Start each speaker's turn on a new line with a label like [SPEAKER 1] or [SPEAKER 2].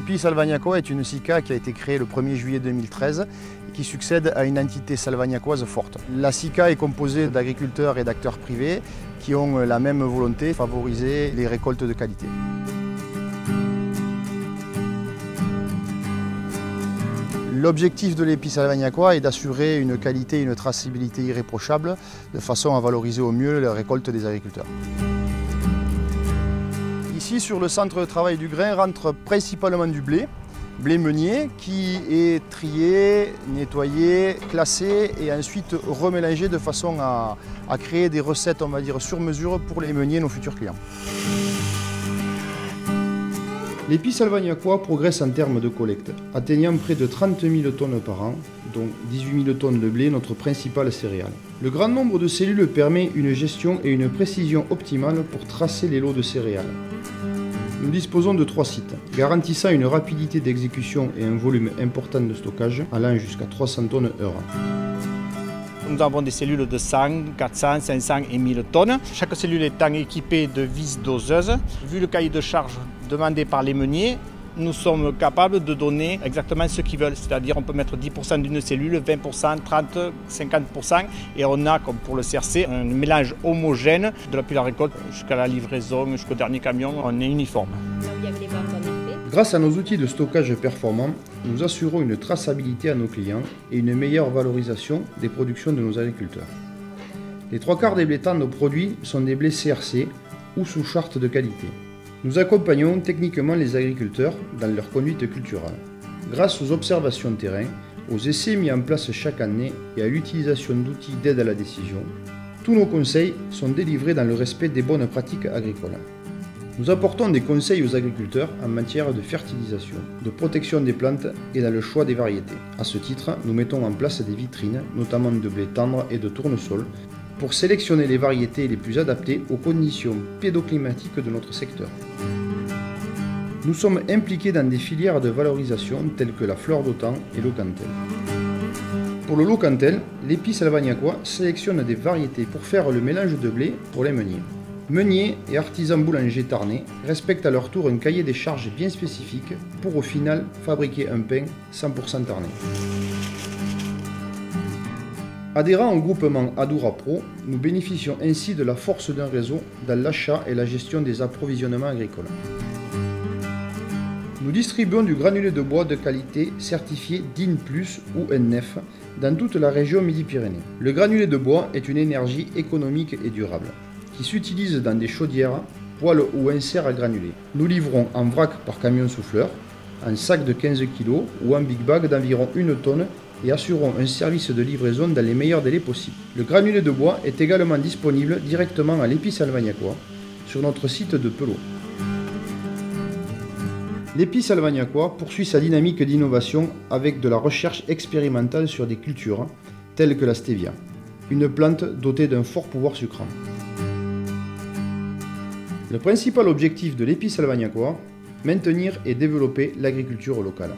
[SPEAKER 1] L'épice Salvagnacois est une SICA qui a été créée le 1er juillet 2013 et qui succède à une entité salvagnacoise forte. La SICA est composée d'agriculteurs et d'acteurs privés qui ont la même volonté, favoriser les récoltes de qualité. L'objectif de l'épice salvagnacois est d'assurer une qualité et une traçabilité irréprochables de façon à valoriser au mieux la récolte des agriculteurs. Ici, sur le centre de travail du grain, rentre principalement du blé meunier, qui est trié, nettoyé, classé et ensuite remélangé de façon à créer des recettes, on va dire, sur mesure pour les meuniers, nos futurs clients. L'épice salvagnacois progresse en termes de collecte, atteignant près de 30 000 tonnes par an, dont 18 000 tonnes de blé, notre principale céréale. Le grand nombre de cellules permet une gestion et une précision optimale pour tracer les lots de céréales. Nous disposons de 3 sites, garantissant une rapidité d'exécution et un volume important de stockage, allant jusqu'à 300 tonnes heure.
[SPEAKER 2] Nous avons des cellules de 100, 400, 500 et 1000 tonnes. Chaque cellule étant équipée de vis doseuses. Vu le cahier de charge demandé par les meuniers, nous sommes capables de donner exactement ce qu'ils veulent. C'est-à-dire on peut mettre 10% d'une cellule, 20%, 30%, 50%. Et on a, comme pour le CRC, un mélange homogène depuis la récolte jusqu'à la livraison, jusqu'au dernier camion. On est uniforme.
[SPEAKER 1] Grâce à nos outils de stockage performants, nous assurons une traçabilité à nos clients et une meilleure valorisation des productions de nos agriculteurs. Les 3/4 des blés tendres produits sont des blés CRC ou sous charte de qualité. Nous accompagnons techniquement les agriculteurs dans leur conduite culturelle. Grâce aux observations de terrain, aux essais mis en place chaque année et à l'utilisation d'outils d'aide à la décision, tous nos conseils sont délivrés dans le respect des bonnes pratiques agricoles. Nous apportons des conseils aux agriculteurs en matière de fertilisation, de protection des plantes et dans le choix des variétés. À ce titre, nous mettons en place des vitrines, notamment de blé tendre et de tournesol, pour sélectionner les variétés les plus adaptées aux conditions pédoclimatiques de notre secteur. Nous sommes impliqués dans des filières de valorisation telles que la fleur d'automne et l'Aucantel. Pour le Locantel, l'épice salvagnacois sélectionne des variétés pour faire le mélange de blé pour les meuniers. Meuniers et artisans boulangers tarnais respectent à leur tour un cahier des charges bien spécifique pour au final fabriquer un pain 100% tarnais. Adhérant au groupement Adoura Pro, nous bénéficions ainsi de la force d'un réseau dans l'achat et la gestion des approvisionnements agricoles. Nous distribuons du granulé de bois de qualité certifié DIN+ ou NF dans toute la région Midi-Pyrénées. Le granulé de bois est une énergie économique et durable, qui s'utilise dans des chaudières, poêles ou inserts à granulés. Nous livrons en vrac par camion souffleur, en sac de 15 kg ou en big bag d'environ 1 tonne et assurons un service de livraison dans les meilleurs délais possibles. Le granulé de bois est également disponible directement à l'épice salvagnacois sur notre site de Pelot. L'épice salvagnacois poursuit sa dynamique d'innovation avec de la recherche expérimentale sur des cultures telles que la stevia, une plante dotée d'un fort pouvoir sucrant. Le principal objectif de l'épice salvagnacois, maintenir et développer l'agriculture locale.